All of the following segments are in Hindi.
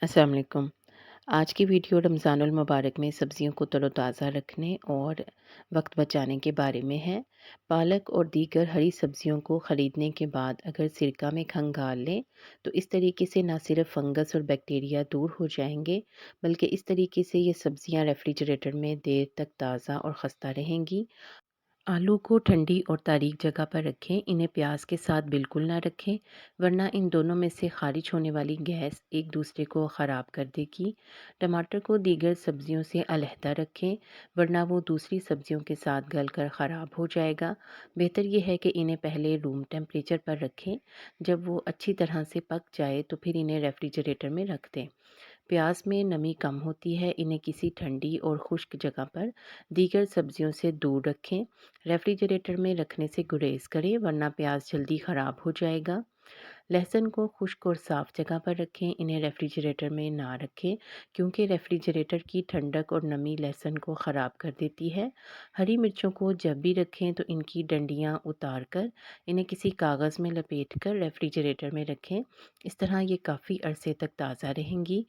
अस्सलाम वालेकुम। आज की वीडियो रमज़ानुल मुबारक में सब्ज़ियों को तरोताज़ा रखने और वक्त बचाने के बारे में है। पालक और दीगर हरी सब्ज़ियों को ख़रीदने के बाद अगर सिरका में खंगाल लें तो इस तरीके से ना सिर्फ फंगस और बैक्टीरिया दूर हो जाएंगे, बल्कि इस तरीके से ये सब्ज़ियां रेफ्रिजरेटर में देर तक ताज़ा और ख़स्ता रहेंगी। आलू को ठंडी और तारीक जगह पर रखें। इन्हें प्याज के साथ बिल्कुल ना रखें, वरना इन दोनों में से खारिज होने वाली गैस एक दूसरे को ख़राब कर देगी। टमाटर को दीगर सब्जियों से अलहदा रखें, वरना वो दूसरी सब्जियों के साथ गलकर ख़राब हो जाएगा। बेहतर यह है कि इन्हें पहले रूम टेम्परेचर पर रखें। जब वो अच्छी तरह से पक जाए तो फिर इन्हें रेफ्रिजरेटर में रख दें। प्याज में नमी कम होती है, इन्हें किसी ठंडी और खुश्क जगह पर दीगर सब्जियों से दूर रखें। रेफ्रिजरेटर में रखने से गुरेज करें, वरना प्याज जल्दी ख़राब हो जाएगा। लहसुन को खुश्क और साफ़ जगह पर रखें, इन्हें रेफ्रिजरेटर में ना रखें, क्योंकि रेफ्रिजरेटर की ठंडक और नमी लहसुन को ख़राब कर देती है। हरी मिर्चों को जब भी रखें तो इनकी डंडियाँ उतार कर इन्हें किसी कागज़ में लपेट कर रेफ्रिजरेटर में रखें। इस तरह ये काफ़ी अरसे तक ताज़ा रहेंगी।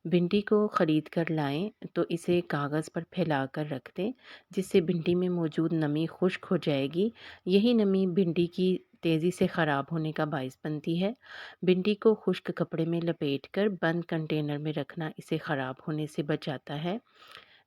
भिंडी को ख़रीद कर लाएं तो इसे कागज़ पर फैला कर रख दें, जिससे भिंडी में मौजूद नमी खुश्क हो जाएगी। यही नमी भिंडी की तेज़ी से ख़राब होने का बायस बनती है। भिंडी को खुश्क कपड़े में लपेटकर बंद कंटेनर में रखना इसे ख़राब होने से बचाता है।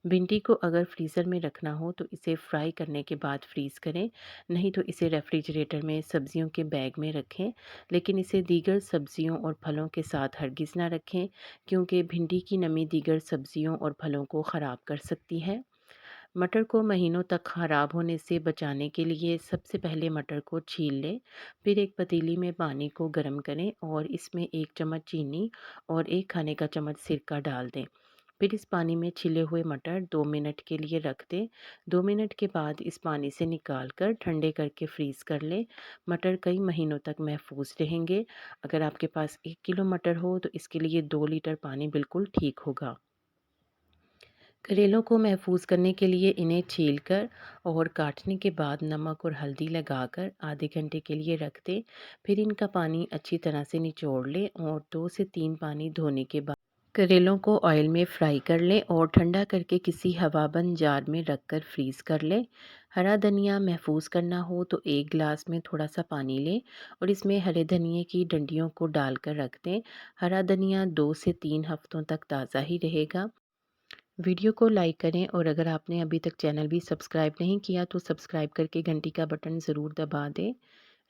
भिंडी को अगर फ्रीज़र में रखना हो तो इसे फ्राई करने के बाद फ्रीज़ करें, नहीं तो इसे रेफ्रिजरेटर में सब्जियों के बैग में रखें। लेकिन इसे दीगर सब्जियों और फलों के साथ हरगिज़ ना रखें, क्योंकि भिंडी की नमी दीगर सब्जियों और फलों को ख़राब कर सकती है। मटर को महीनों तक ख़राब होने से बचाने के लिए सबसे पहले मटर को छील लें। फिर एक पतीली में पानी को गर्म करें और इसमें 1 चम्मच चीनी और 1 खाने का चम्मच सिरका डाल दें। फिर इस पानी में छिले हुए मटर 2 मिनट के लिए रख दें। 2 मिनट के बाद इस पानी से निकाल कर ठंडे करके फ्रीज़ कर लें। मटर कई महीनों तक महफूज रहेंगे। अगर आपके पास 1 किलो मटर हो तो इसके लिए 2 लीटर पानी बिल्कुल ठीक होगा। करेलों को महफूज करने के लिए इन्हें छीलकर और काटने के बाद नमक और हल्दी लगाकर आधे घंटे के लिए रख दें। फिर इनका पानी अच्छी तरह से निचोड़ लें और 2 से 3 पानी धोने के बाद करेलों को ऑयल में फ्राई कर लें और ठंडा करके किसी हवाबंद जार में रखकर फ्रीज़ कर लें। हरा धनिया महफूज करना हो तो 1 गिलास में थोड़ा सा पानी लें और इसमें हरे धनिए की डंडियों को डालकर रख दें। हरा धनिया 2 से 3 हफ्तों तक ताज़ा ही रहेगा। वीडियो को लाइक करें और अगर आपने अभी तक चैनल भी सब्सक्राइब नहीं किया तो सब्सक्राइब करके घंटी का बटन ज़रूर दबा दें।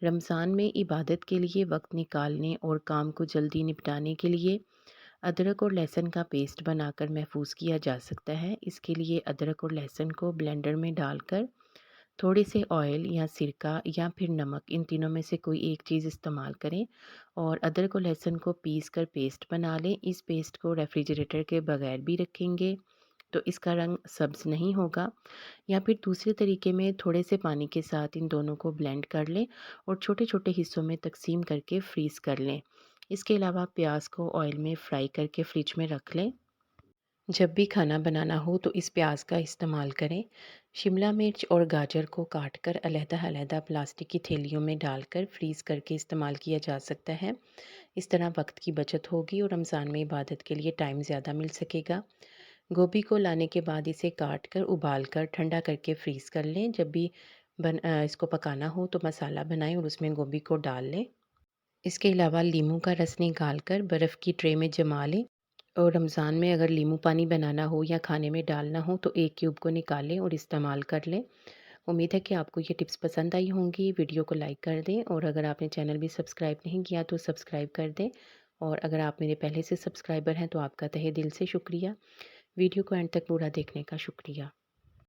रमज़ान में इबादत के लिए वक्त निकालने और काम को जल्दी निपटाने के लिए अदरक और लहसुन का पेस्ट बनाकर महफूज किया जा सकता है। इसके लिए अदरक और लहसुन को ब्लेंडर में डालकर थोड़े से ऑयल या सिरका या फिर नमक, इन तीनों में से कोई एक चीज़ इस्तेमाल करें और अदरक और लहसुन को पीस कर पेस्ट बना लें। इस पेस्ट को रेफ्रिजरेटर के बगैर भी रखेंगे तो इसका रंग सब्ज़ नहीं होगा। या फिर दूसरे तरीके में थोड़े से पानी के साथ इन दोनों को ब्लेंड कर लें और छोटे-छोटे हिस्सों में तकसीम करके फ्रीज़ कर लें। इसके अलावा प्याज को ऑयल में फ्राई करके फ्रिज में रख लें। जब भी खाना बनाना हो तो इस प्याज का इस्तेमाल करें। शिमला मिर्च और गाजर को काटकर अलग-अलग प्लास्टिक की थैलियों में डालकर फ्रीज़ करके इस्तेमाल किया जा सकता है। इस तरह वक्त की बचत होगी और रमज़ान में इबादत के लिए टाइम ज़्यादा मिल सकेगा। गोभी को लाने के बाद इसे काट कर उबाल कर ठंडा करके फ्रीज़ कर लें। जब भी इसको पकाना हो तो मसाला बनाएं और उसमें गोभी को डाल लें। इसके अलावा लीमू का रस निकाल कर बर्फ़ की ट्रे में जमा लें और रमज़ान में अगर नींबू पानी बनाना हो या खाने में डालना हो तो 1 क्यूब को निकालें और इस्तेमाल कर लें। उम्मीद है कि आपको ये टिप्स पसंद आई होंगी। वीडियो को लाइक कर दें और अगर आपने चैनल भी सब्सक्राइब नहीं किया तो सब्सक्राइब कर दें। और अगर आप मेरे पहले से सब्सक्राइबर हैं तो आपका तहे दिल से शुक्रिया। वीडियो को एंड तक पूरा देखने का शुक्रिया।